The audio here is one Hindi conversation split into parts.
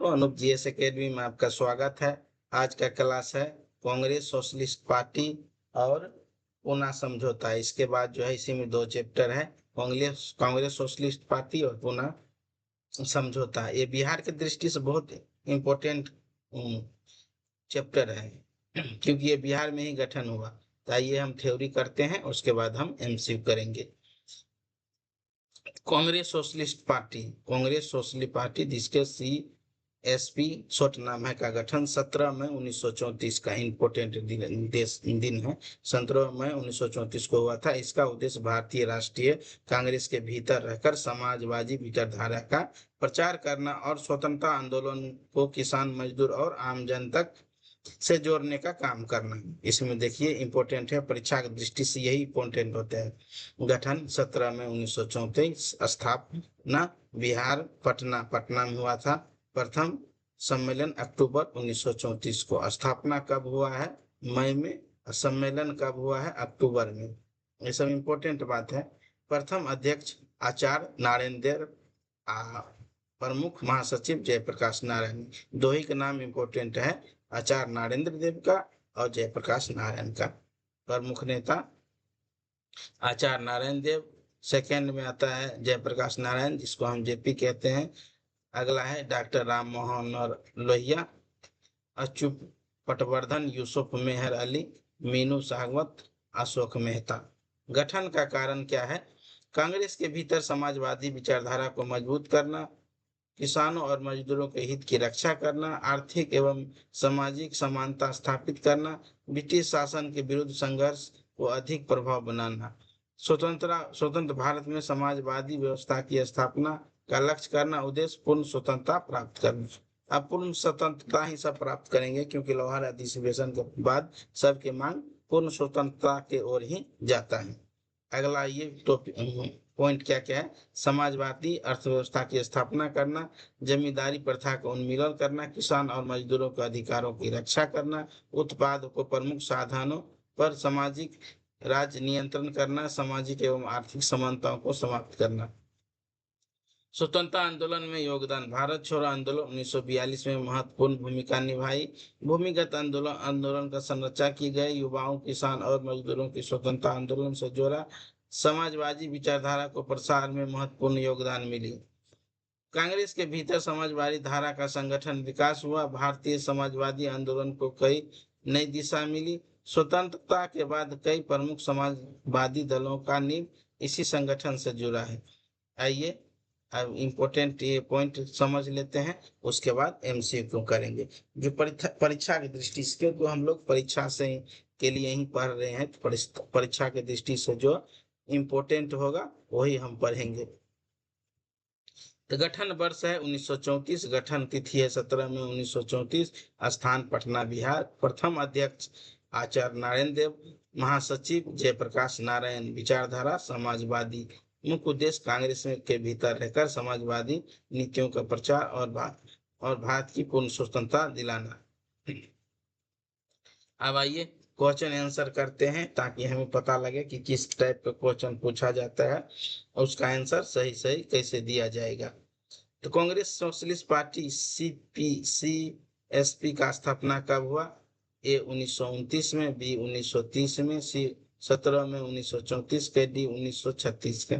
दोस्तों, अनूप जीएस एकेडमी में आपका स्वागत है। आज का क्लास है कांग्रेस सोशलिस्ट पार्टी और पूना समझौता। इसके बाद जो है इसी में दो चैप्टर है, कांग्रेस कांग्रेस सोशलिस्ट पार्टी और पूना समझौता। ये बिहार की दृष्टि से बहुत इम्पोर्टेंट चैप्टर है क्योंकि ये बिहार में ही गठन हुआ। तो आइए हम थ्योरी करते हैं, उसके बाद हम एमसीक्यू करेंगे। कांग्रेस सोशलिस्ट पार्टी जिसके सीएसपी शॉर्ट नाम है का गठन 17 मई 1934 का इम्पोर्टेंट दिन है। 17 मई 1934 को हुआ था। इसका उद्देश्य भारतीय राष्ट्रीय कांग्रेस के भीतर रहकर समाजवादी विचारधारा का प्रचार करना और स्वतंत्रता आंदोलन को किसान, मजदूर और आम जन तक से जोड़ने का काम करना। इसमें देखिए इंपॉर्टेंट है, परीक्षा की दृष्टि से यही इंपॉर्टेंट होता है। गठन 17 मई 1934, स्थापना बिहार पटना में हुआ था। प्रथम सम्मेलन अक्टूबर 1934 को। स्थापना कब हुआ है? मई में। सम्मेलन कब हुआ है? अक्टूबर में। ये सब इंपॉर्टेंट बात है। प्रथम अध्यक्ष आचार्य नारायण देव, प्रमुख महासचिव जयप्रकाश नारायण। दो ही का नाम इंपॉर्टेंट है, आचार्य नारेंद्र देव का और जयप्रकाश नारायण का। प्रमुख नेता आचार्य नारायण देव, सेकंड में आता है जयप्रकाश नारायण जिसको हम जेपी कहते हैं। अगला है डॉक्टर राम मनोहर लोहिया, अच्युत पटवर्धन, यूसुफ मेहर अली, मीनू साहवत, अशोक मेहता। गठन का कारण क्या है? कांग्रेस के भीतर समाजवादी विचारधारा को मजबूत करना, किसानों और मजदूरों के हित की रक्षा करना, आर्थिक एवं सामाजिक समानता स्थापित करना, ब्रिटिश शासन के विरुद्ध संघर्ष को अधिक प्रभाव बनाना, स्वतंत्र भारत में समाजवादी व्यवस्था की स्थापना का लक्ष्य करना, उद्देश्य पूर्ण स्वतंत्रता प्राप्त करना। अब पूर्ण स्वतंत्रता ही सब प्राप्त करेंगे क्योंकि लोहार अधिवेशन के बाद सबके मांग पूर्ण स्वतंत्रता के ओर ही जाता है। अगला ये टॉपिक पॉइंट क्या क्या है? समाजवादी अर्थव्यवस्था की स्थापना करना, जमींदारी प्रथा का उन्मूलन करना, किसान और मजदूरों के अधिकारों की रक्षा करना, उत्पाद को प्रमुख साधनों पर सामाजिक राज्य नियंत्रण करना, सामाजिक एवं आर्थिक समानताओं को समाप्त करना। स्वतंत्रता आंदोलन में योगदान। भारत छोड़ो आंदोलन 1942 में महत्वपूर्ण भूमिका निभाई। भूमिगत आंदोलन का संरचना की गई। युवाओं, किसान और मजदूरों की स्वतंत्रता आंदोलन से जोड़ा। समाजवादी विचारधारा को प्रसार में महत्वपूर्ण योगदान मिली। कांग्रेस के भीतर समाजवादी धारा का संगठन विकास हुआ। भारतीय समाजवादी आंदोलन को कई नई दिशा मिली। स्वतंत्रता के बाद कई प्रमुख समाजवादी दलों का नींव इसी संगठन से जुड़ा है। आइए अब इम्पोर्टेंट ये पॉइंट समझ लेते हैं, उसके बाद एमसीक्यू करेंगे। जो परीक्षा की दृष्टि से, क्योंकि हम लोग परीक्षा से के लिए ही पढ़ रहे हैं, तो परीक्षा की दृष्टि से जो इम्पोर्टेंट होगा वही हम पढ़ेंगे। तो गठन वर्ष है 1934, गठन तिथि है 17 मई 1934, स्थान पटना बिहार। प्रथम अध्यक्ष आचार्य नारायण देव, महासचिव जयप्रकाश नारायण। विचारधारा समाजवादी। मुख्य उद्देश्य कांग्रेस के भीतर रहकर समाजवादी नीतियों का प्रचार और भारत की पूर्ण स्वतंत्रता दिलाना। अब आइए क्वेश्चन आंसर करते हैं ताकि हमें पता लगे कि किस टाइप का क्वेश्चन पूछा जाता है और उसका आंसर सही सही कैसे दिया जाएगा। तो कांग्रेस सोशलिस्ट पार्टी सीएसपी का स्थापना कब हुआ? ए 1929 में, बी 1930 में, सी 17 में 1934 के, डी 1936 का।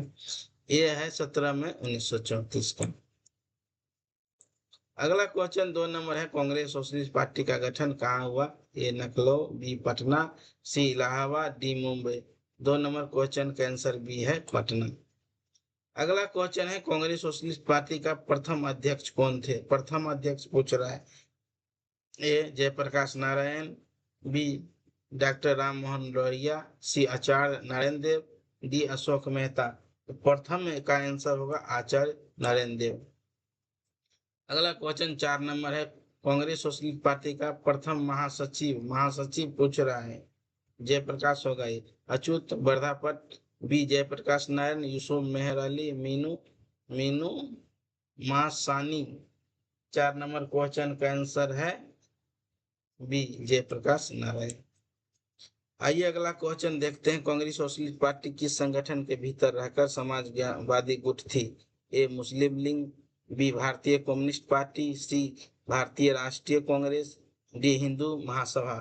ये है 17 में 1934 का। अगला क्वेश्चन 2 नंबर है, कांग्रेस सोशलिस्ट पार्टी का गठन कहाँ हुआ? A Lucknow, B Patna, C Allahabad, D Mumbai. 2 number question का आंसर बी है पटना। अगला क्वेश्चन है, कांग्रेस सोशलिस्ट पार्टी का प्रथम अध्यक्ष कौन थे? प्रथम अध्यक्ष पूछ रहा है। ए जयप्रकाश नारायण, बी डॉक्टर राम मनोहर लोहिया, सी आचार्य नारायण देव, डी अशोक मेहता। तो प्रथम का आंसर होगा आचार्य नारायण देव। अगला क्वेश्चन 4 नंबर है, कांग्रेस सोशलिस्ट पार्टी का प्रथम महासचिव पूछ रहा है। जयप्रकाश होगा ये, अच्युत वर्धापट, बी जयप्रकाश नारायण, यूसुफ मेहर अली, मीनू मासानी। 4 नंबर क्वेश्चन का आंसर है बी जयप्रकाश नारायण। आइए अगला क्वेश्चन देखते हैं, कांग्रेस सोशलिस्ट पार्टी किस संगठन के भीतर रहकर समाजवादी गुट थी? ए मुस्लिम लीग, बी भारतीय कम्युनिस्ट पार्टी, सी भारतीय राष्ट्रीय Congress, D Hindu Mahasabha.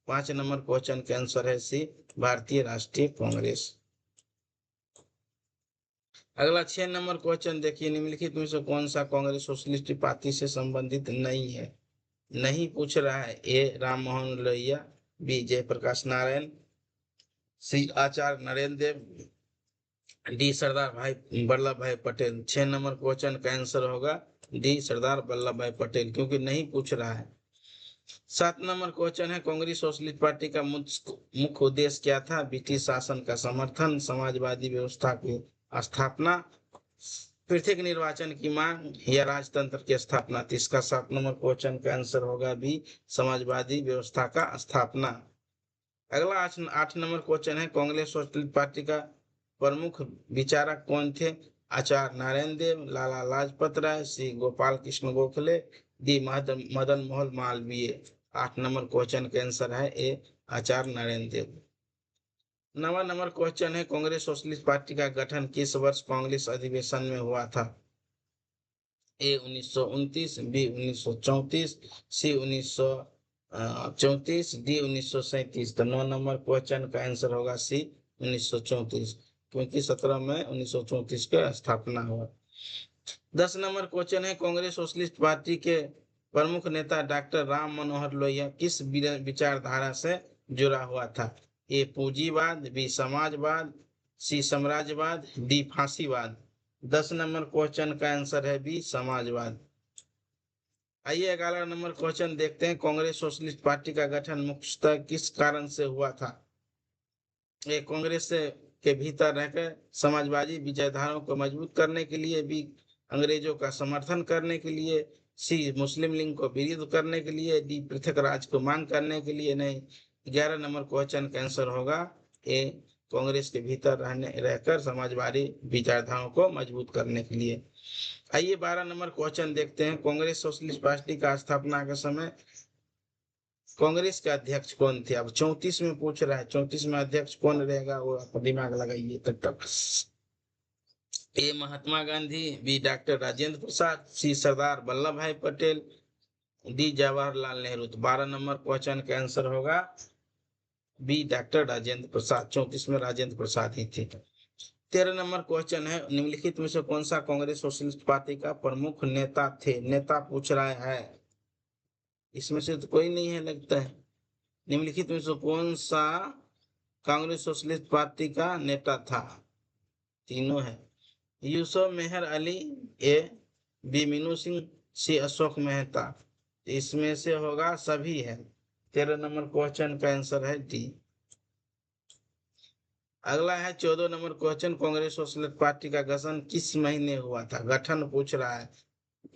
5 number question का आंसर है सी, भारतीय राष्ट्रीय कांग्रेस। अगला 6 नंबर क्वेश्चन देखिए, निम्नलिखित में से कौन सा कांग्रेस सोशलिस्ट पार्टी से संबंधित नहीं है? नहीं पूछ रहा है। ए राम मोहन लोहिया, बी जयप्रकाश नारायण, सी आचार्य नरेंद्र देव, डी सरदार भाई वल्लभ भाई पटेल। 6 नंबर क्वेश्चन का आंसर होगा डी सरदार वल्लभ भाई पटेल, क्योंकि नहीं पूछ रहा है। 7 नंबर क्वेश्चन है, कांग्रेस सोशलिस्ट पार्टी का मुख्य उद्देश्य क्या था? ब्रिटिश शासन का समर्थन, समाजवादी व्यवस्था की स्थापना, पृथक निर्वाचन की मांग, या राजतंत्र की स्थापना। तो इसका 7 नंबर क्वेश्चन का आंसर होगा बी, समाजवादी व्यवस्था का स्थापना। अगला 8 नंबर क्वेश्चन है, कांग्रेस सोशलिस्ट पार्टी का प्रमुख विचारक कौन थे? Acharya Narayan Dev, Lala Lajpat Rai, C Gopal Krishna Gokhale, D Madan Mohan Malviya. 8 number question का आंसर है ए, आचार्य नारायण देव। 9वां नंबर क्वेश्चन है, कांग्रेस सोशलिस्ट पार्टी का गठन किस वर्ष कांग्रेस अधिवेशन में हुआ था? ए 1929, बी 1934, सी 1934, डी 1937। तो 9 नंबर क्वेश्चन का आंसर होगा सी, 1934, क्योंकि 17 मई 1934 का स्थापना हुआ। 10 नंबर क्वेश्चन है, कांग्रेस सोशलिस्ट पार्टी के प्रमुख नेता डॉक्टर राम मनोहर लोहिया किस विचारधारा से जुड़ा हुआ था? ए पूंजीवाद, बी समाजवाद, सी साम्राज्यवाद, डी फांसीवाद। 10 नंबर क्वेश्चन का आंसर है बी, समाजवाद। आइए 11 नंबर क्वेश्चन देखते हैं, कांग्रेस सोशलिस्ट पार्टी का गठन मुख्यतः किस कारण से हुआ था? ये कांग्रेस के भीतर रहकर समाजवादी विचारधाराओं को मजबूत करने के लिए, भी अंग्रेजों का समर्थन करने के लिए, सी मुस्लिम लीग को विरोध करने के लिए, डी पृथक राज को मांग करने के लिए। नहीं, 11 नंबर क्वेश्चन का आंसर होगा ए, कांग्रेस के भीतर रहकर समाजवादी विचारधाराओं को मजबूत करने के लिए। आइए 12 नंबर क्वेश्चन देखते हैं, कांग्रेस सोशलिस्ट पार्टी का स्थापना के समय कांग्रेस के अध्यक्ष कौन थे? अब 34 में पूछ रहा है, 34 में अध्यक्ष कौन रहेगा, वो आप दिमाग लगाइए तब तक। ए महात्मा गांधी, बी डॉक्टर राजेंद्र प्रसाद, सी सरदार वल्लभ भाई पटेल, डी जवाहरलाल नेहरू। तो 12 नंबर क्वेश्चन का आंसर होगा बी, डॉक्टर राजेंद्र प्रसाद। 34 में राजेंद्र प्रसाद ही थे। 13 नंबर क्वेश्चन है, निम्नलिखित में से कौन सा कांग्रेस सोशलिस्ट पार्टी का प्रमुख नेता थे? नेता पूछ रहा है, इसमें से तो कोई नहीं है लगता है। निम्नलिखित में से कौन सा कांग्रेस सोशलिस्ट पार्टी का नेता था? तीनों है। यूसुफ मेहर अली, ए बी मीनू सिंह, सी अशोक मेहता। इसमें से होगा सभी है। 13 नंबर क्वेश्चन का आंसर है डी। अगला है 14 number question, Congress socialist party का गठन किस महीने हुआ था? गठन पूछ रहा है।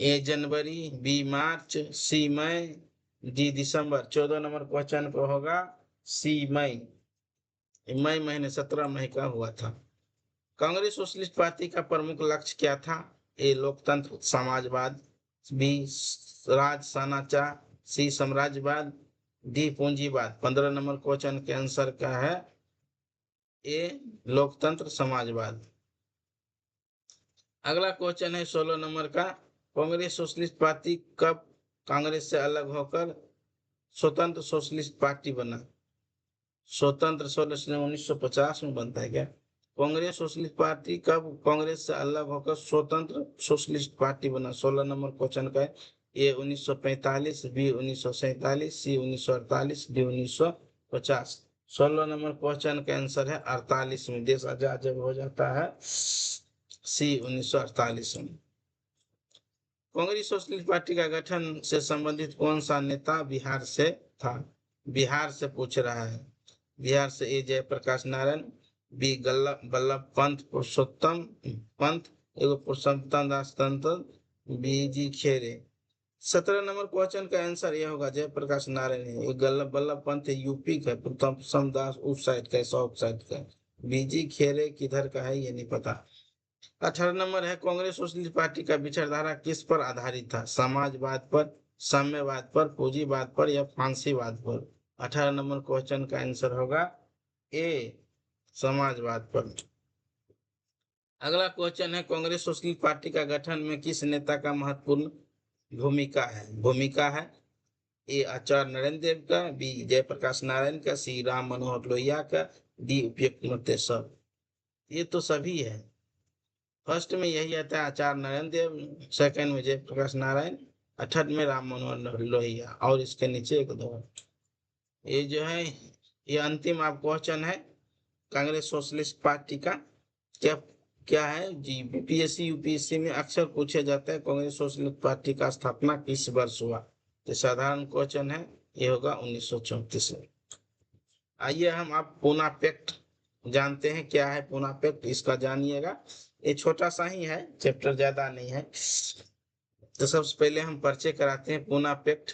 ए जनवरी, बी मार्च, सी मई, डी दिसंबर। 14 नंबर क्वेश्चन को होगा सी मई। मई महीने 17 मई का हुआ था। कांग्रेस सोशलिस्ट पार्टी का प्रमुख लक्ष्य क्या था? ए लोकतंत्र समाजवाद, बी राज सानाचार, सी साम्राज्यवाद, डी पूंजीवाद। 15 नंबर क्वेश्चन के आंसर क्या है ए, लोकतंत्र समाजवाद। अगला क्वेश्चन है 16 नंबर का, कांग्रेस सोशलिस्ट पार्टी कब कांग्रेस से अलग होकर स्वतंत्र सोशलिस्ट पार्टी बना? स्वतंत्र सोशलिस्ट 1950 में बनता है क्या? कांग्रेस सोशलिस्ट पार्टी कब कांग्रेस से अलग होकर स्वतंत्र सोशलिस्ट पार्टी बना? 16 नंबर क्वेश्चन का है। ए 1945, बी 1947, सी 1948, डी 1950। 16 नंबर क्वेश्चन का आंसर है 48 में, देश आजाद जब हो जाता है, सी 1948 में। कांग्रेस सोशलिस्ट पार्टी का गठन से संबंधित कौन सा नेता बिहार से था? बिहार से पूछ रहा है। बिहार से ए जयप्रकाश नारायण, बी वल्लभ पंत पुरुषोत्तम पंत, एगो पुरुषोत्तम दास तंत्र, बी जी खेरे। 17 नंबर क्वेश्चन का आंसर यह होगा जयप्रकाश नारायण है। वल्लभ पंत यूपी का, पुरुषोत्तम दास उस साइड का, साउथ साइड का। बीजी खेरे किधर का है ये नहीं पता। 18 नंबर है, कांग्रेस सोशलिस्ट पार्टी का विचारधारा किस पर आधारित था? समाजवाद पर, साम्यवाद पर, पूंजीवाद पर, या फांसीवाद पर? 18 नंबर क्वेश्चन का आंसर होगा ए, समाजवाद पर। अगला क्वेश्चन है, कांग्रेस सोशलिस्ट पार्टी का गठन में किस नेता का महत्वपूर्ण भूमिका है। ए आचार्य नरेंद्र देव का, बी जयप्रकाश नारायण का, सी राम मनोहर लोहिया का, डी उपयुक्त मत सब। ये तो सभी है। फर्स्ट में यही आता है आचार्य नरेंद्र देव, सेकंड में जयप्रकाश नारायण, और थर्ड में राम मनोहर लोहिया, और इसके नीचे एक दो। ये जो है ये अंतिम आप क्वेश्चन है कांग्रेस सोशलिस्ट पार्टी का। क्या क्या है जी, बीपीएससी यूपीएससी में अक्सर पूछा जाता है कांग्रेस सोशलिस्ट पार्टी का स्थापना किस वर्ष हुआ। तो साधारण क्वेश्चन है, ये होगा 1934 में। आइए हम आप पूना पैक्ट जानते हैं, क्या है पूना पैक्ट, इसका जानिएगा। ये छोटा सा ही है, चैप्टर ज्यादा नहीं है। तो सबसे पहले हम परिचय कराते हैं पूना पैक्ट।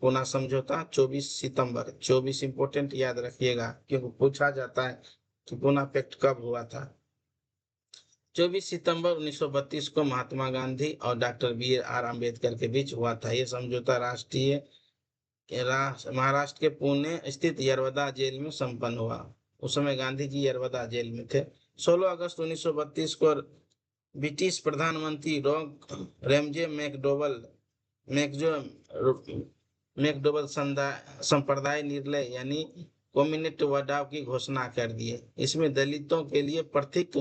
पूना समझौता 24 सितंबर, 24 इंपोर्टेंट याद रखिएगा क्योंकि पूछा जाता है कि पूना पैक्ट कब हुआ था। 24 सितंबर 1932 को महात्मा गांधी और डॉक्टर बी आर अम्बेडकर के बीच हुआ था। यह समझौता महाराष्ट्र के पुणे स्थित यरवदा जेल में संपन्न हुआ। उस समय गांधी जी यरवदा जेल में थे। 16 अगस्त 1932 को ब्रिटिश प्रधानमंत्री रेमजे मैकडोवल संप्रदाय निर्णय यानी कम्युनिस्ट वडाव की घोषणा कर दिए। इसमें दलितों के लिए पृथक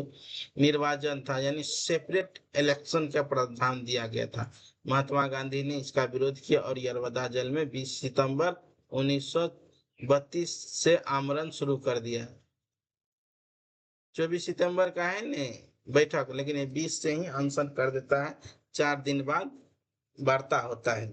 निर्वाचन था, यानी सेपरेट इलेक्शन का प्रावधान दिया गया था। महात्मा गांधी ने इसका विरोध किया और यरवदा जेल में 20 सितंबर 1932 से आमरण शुरू कर दिया। 24 सितंबर का है ने बैठक, लेकिन ये 20 से ही अनशन कर देता है। 4 दिन बाद वार्ता होता है।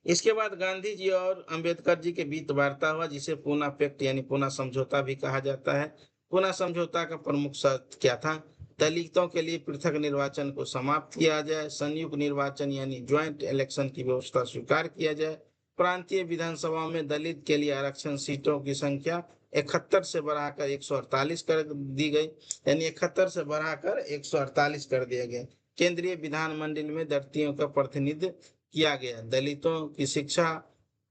इसके बाद गांधी जी और अंबेडकर जी के बीच वार्ता हुआ, जिसे पूना पैक्ट यानी पूना समझौता भी कहा जाता है। पूना समझौता का प्रमुख शर्त क्या था? दलितों के लिए पृथक निर्वाचन को समाप्त किया जाए, संयुक्त निर्वाचन यानी ज्वाइंट इलेक्शन की व्यवस्था स्वीकार किया जाए, प्रांतीय विधानसभा में दलित के लिए आरक्षण सीटों की संख्या 71 से बढ़ाकर 148 कर दी गई, यानी 71 से बढ़ाकर 148 कर दिया गया। केंद्रीय विधानमंडल में दलितों का प्रतिनिधित्व किया गया। दलितों की शिक्षा,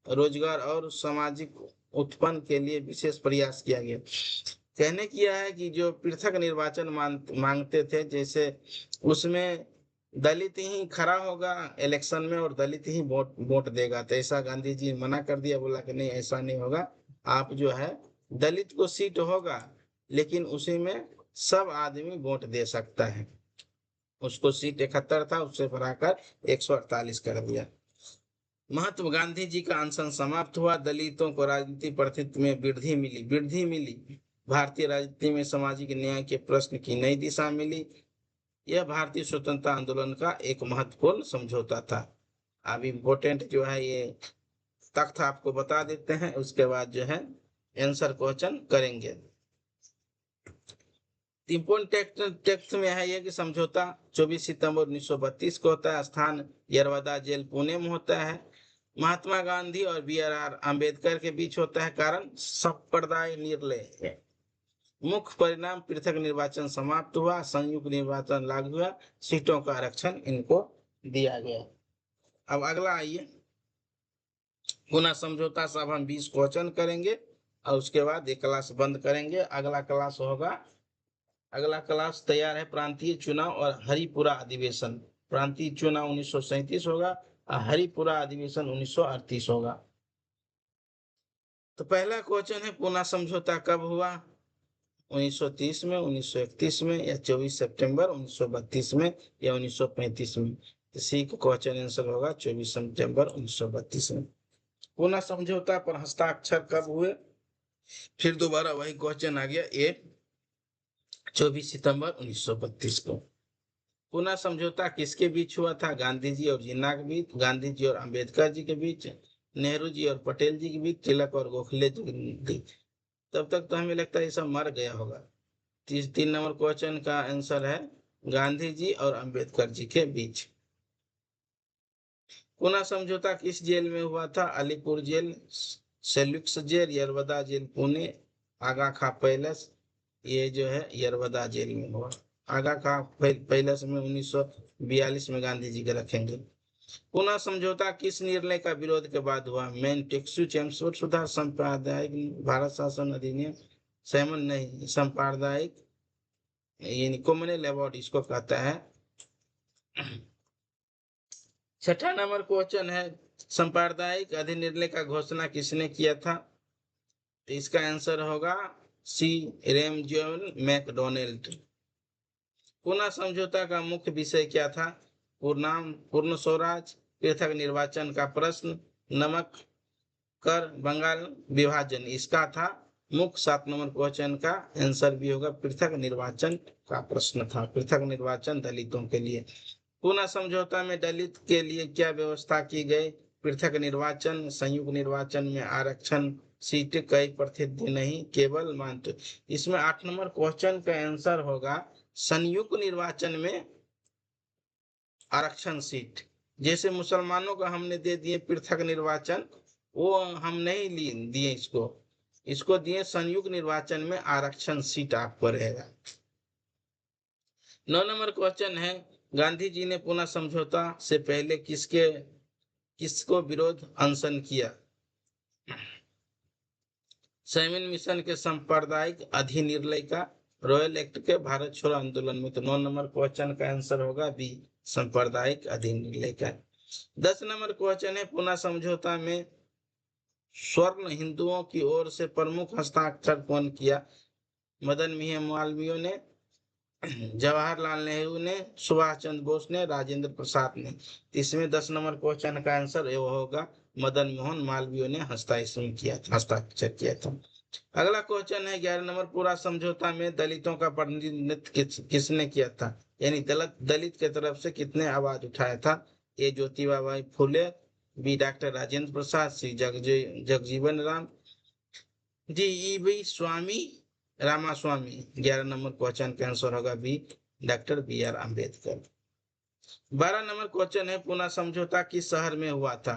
रोजगार और सामाजिक उत्पन्न के लिए विशेष प्रयास किया गया। कहने किया है कि जो पृथक निर्वाचन मांगते थे, जैसे उसमें दलित ही खड़ा होगा इलेक्शन में और दलित ही वोट देगा, तो ऐसा गांधी जी मना कर दिया। बोला कि नहीं, ऐसा नहीं होगा। आप जो है दलित को सीट होगा, लेकिन उसी में सब आदमी वोट दे सकता है। उसको सीट 71 था, उससे बढ़ाकर 148 कर दिया। महात्मा गांधी जी का अनशन समाप्त हुआ। दलितों को राजनीतिक प्रतिनिधित्व में वृद्धि मिली। भारतीय राजनीति में सामाजिक न्याय के प्रश्न की नई दिशा मिली। यह भारतीय स्वतंत्रता आंदोलन का एक महत्वपूर्ण समझौता था। अब इम्पोर्टेंट जो है ये तख्त आपको बता देते हैं, उसके बाद जो है आंसर क्वेश्चन करेंगे। इम्पोर्टेंट टेक्स्ट में है ये कि समझौता 24 सितंबर 1932 को होता है। स्थान यरवदा जेल पुणे में होता है। महात्मा गांधी और बी आर अम्बेडकर के बीच होता है। कारण संप्रदाय निर्णय। मुख्य परिणाम पृथक निर्वाचन समाप्त हुआ, संयुक्त निर्वाचन लागू हुआ, सीटों का आरक्षण इनको दिया गया। अब अगला आइए, पुनः समझौता सब हम 20 क्वेश्चन करेंगे और उसके बाद ये क्लास बंद करेंगे। अगला क्लास तैयार है प्रांतीय चुनाव और हरिपुरा अधिवेशन। प्रांतीय चुनाव 1937 होगा और हरिपुरा अधिवेशन 1938 होगा। तो पहला क्वेश्चन है, पुनः समझौता कब हुआ? 1930 में, 1931 में, या 24 सितंबर 1932 में, या 1935 में? इसी का क्वेश्चन आंसर होगा 24 सितंबर 1932 में। पुनः समझौता पर हस्ताक्षर कब हुए? फिर दोबारा वही क्वेश्चन आ गया, ये 24 सितंबर 1932 को। पुनः समझौता किसके बीच हुआ था? गांधी जी और जिन्ना के बीच, गांधी जी और अंबेडकर जी के बीच, नेहरू जी और पटेल जी के बीच, तिलक और गोखले जी के बीच। तब तक तो हमें लगता है ये सब मर गया होगा। 3 नंबर क्वेश्चन का आंसर है गांधी जी और अंबेडकर जी के बीच। पुनः समझौता किस जेल में हुआ था? Alipore jail, cellular jail, Yerawada jail Pune, Aga Khan palace. ये जो है यरवदा जेल में हुआ। आगा खा पैलेस में 1942 में गांधी जी के रखेंगे। पुनः समझौता किस निर्णय का विरोध के बाद हुआ? मेन टेक्सु चैम्सफोर्ड सुधार, सांप्रदायिक भारत शासन अधिनियम, सैमन नहीं, सांप्रदायिक यानी कॉमनवेल्थ अवार्ड इसको कहता है। छठा नंबर क्वेश्चन है सांप्रदायिक अधिनिर्णय का घोषणा किसने किया था? तो इसका आंसर होगा सी रैमजोन मैकडोनाल्ड। पूना समझौता का मुख्य विषय क्या था? पूर्ण स्वराज, पृथक निर्वाचन का प्रश्न, नमक कर, बंगाल विभाजन। इसका था मुख्य 7 नंबर क्वेश्चन का आंसर भी होगा पृथक निर्वाचन का प्रश्न था। पृथक निर्वाचन दलितों के लिए। पूना समझौता में दलित के लिए क्या व्यवस्था की गई? पृथक निर्वाचन, संयुक्त निर्वाचन में आरक्षण, सीट कई प्रतिनिधि नहीं, केवल मात्र। इसमें 8 नंबर क्वेश्चन का आंसर होगा संयुक्त निर्वाचन में आरक्षण सीट। जैसे मुसलमानों को हमने दे दिए पृथक निर्वाचन, वो हम नहीं दिए इसको दिए संयुक्त निर्वाचन में आरक्षण सीट आपको रहेगा। 9 नंबर क्वेश्चन है गांधी जी ने पूना समझौता से पहले किसको विरोध अनशन किया? सैमन मिशन के, सांप्रदायिक अधिनिर्णय का, रॉयल एक्ट के, भारत छोड़ो आंदोलन में। तो 9 नंबर क्वेश्चन का आंसर होगा बी सांप्रदायिक अधिनिर्णय का। 10 नंबर क्वेश्चन है पूना समझौता में स्वर्ण हिंदुओं की ओर से प्रमुख हस्ताक्षर कौन किया? मदन मोहन मालवीय ने, जवाहरलाल नेहरू ने, सुभाष चंद्र बोस ने, राजेंद्र प्रसाद ने। इसमें 10 नंबर क्वेश्चन का आंसर ये होगा मदन मोहन मालवीय ने हस्ताक्षर किया था। अगला क्वेश्चन है 11 नंबर, पूरा समझौता में दलितों का प्रतिनिधित्व किसने किया था? यानी दलित के तरफ से कितने आवाज उठाया था? A Jyotiba Bai Phule, B doctor Rajendra Prasad, C Jagjivan Ram, D E Swami Ramaswamy. 11 number question का आंसर होगा B doctor B R Ambedkar. 12 number question है पूना समझौता किस शहर में हुआ था?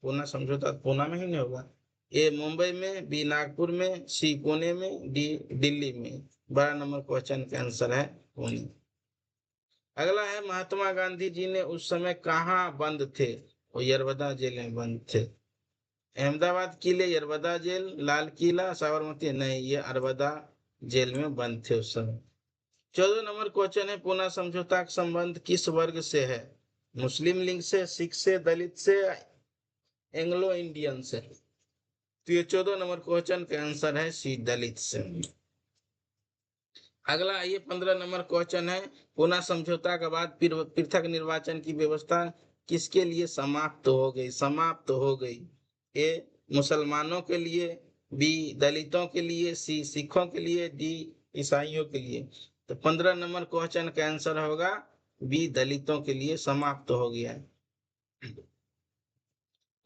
पूना समझौता पूना में ही नहीं होगा। ए मुंबई में, बी नागपुर में, सी पुणे में, डी दिल्ली में। 12 नंबर क्वेश्चन का आंसर है पुणे। अगला है महात्मा गांधी जी ने उस समय कहाँ बंद थे? वो यरवदा जेल में बंद थे। अहमदाबाद किले, यरवदा जेल, लाल किला, साबरमती, नहीं, ये यरवदा जेल में बंद थे उस समय। 14 नंबर क्वेश्चन है पूना समझौता का संबंध किस वर्ग से है? मुस्लिम लीग से, सिख से, दलित से, एंग्लो इंडियन से। तो ये 14 नंबर क्वेश्चन का आंसर है सी दलित से। अगला ये 15 नंबर क्वेश्चन है पूना समझौता के बाद पृथक निर्वाचन की व्यवस्था किसके लिए समाप्त हो गई? ए मुसलमानों के लिए, बी दलितों के लिए, सी सिखों के लिए, डी ईसाइयों के लिए। तो 15 नंबर क्वेश्चन का आंसर होगा बी दलितों के लिए समाप्त हो गया।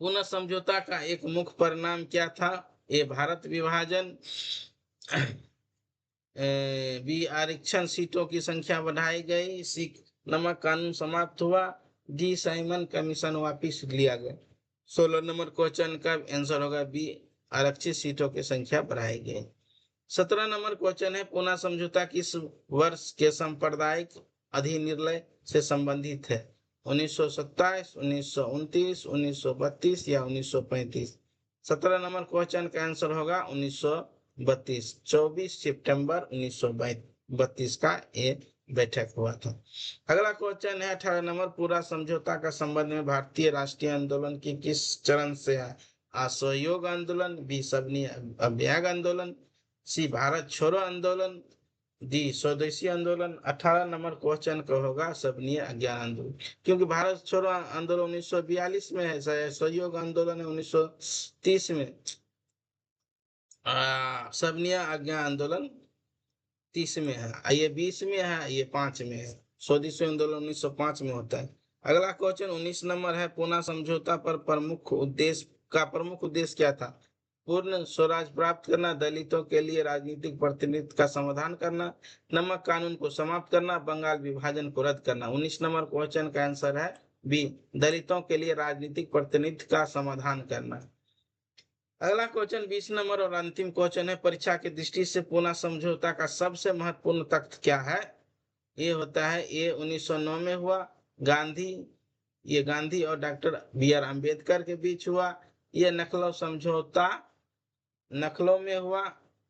पुनः समझौता का एक मुख्य परिणाम क्या था? ए भारत विभाजन, बी आरक्षण सीटों की संख्या बढ़ाई गई, सी नमक कानून समाप्त हुआ, डी साइमन कमीशन वापिस लिया गया। 16 नंबर क्वेश्चन का आंसर होगा बी आरक्षित सीटों की संख्या बढ़ाई गई। 17 नंबर क्वेश्चन है पूना समझौता किस वर्ष के सांप्रदायिक अधिनिर्णय से संबंधित है? 1927, 1929, 1932 या 1935। 17 नंबर क्वेश्चन का आंसर होगा 1932। 24 सितंबर 1932 का ये बैठक हुआ था। अगला क्वेश्चन है 18 नंबर, पूरा समझौता का संबंध में भारतीय राष्ट्रीय आंदोलन की किस चरण से है? असहयोग आंदोलन, बी सबनी अभ्याग आंदोलन, सी भारत छोड़ो आंदोलन, डी स्वदेशी आंदोलन। 18 नंबर क्वेश्चन का होगा सबनीय अज्ञान आंदोलन, क्योंकि भारत छोड़ो आंदोलन 1942 में है, सहयोग आंदोलन है 1930 में, सबनीय अज्ञान आंदोलन 30 में है, ये 20 में है, ये 5 में है। स्वदेशी आंदोलन 1905 में होता है। अगला क्वेश्चन 19 नंबर है, पूना समझौता पर प्रमुख उद्देश्य क्या था? पूर्ण स्वराज प्राप्त करना, दलितों के लिए राजनीतिक प्रतिनिधित्व का समाधान करना, नमक कानून को समाप्त करना, बंगाल विभाजन को रद्द करना। 19 नंबर क्वेश्चन का आंसर है बी दलितों के लिए राजनीतिक प्रतिनिधित्व का समाधान करना। अगला क्वेश्चन 20 नंबर और अंतिम क्वेश्चन है, परीक्षा की दृष्टि से पूना समझौता का सबसे महत्वपूर्ण तथ्य क्या है? ये होता है ए 1909 में हुआ, गांधी और डॉक्टर बी आर अम्बेडकर के बीच हुआ, ये नखलऊ समझौता नखलऊ में हुआ,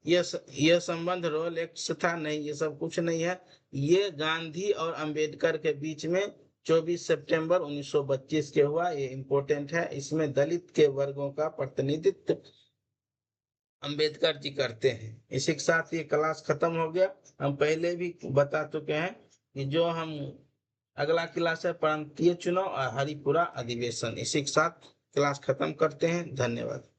यह संबंध रोल एक्ट था, नहीं, ये सब कुछ नहीं है, ये गांधी और अम्बेडकर के बीच में 24 सितंबर 1932 के हुआ। ये इम्पोर्टेंट है। इसमें दलित के वर्गों का प्रतिनिधित्व अंबेडकर जी करते हैं। इसी के साथ ये क्लास खत्म हो गया। हम पहले भी बता चुके हैं कि जो हम अगला क्लास है प्रांतीय चुनाव और हरिपुरा अधिवेशन। इसी के साथ क्लास खत्म करते हैं। धन्यवाद।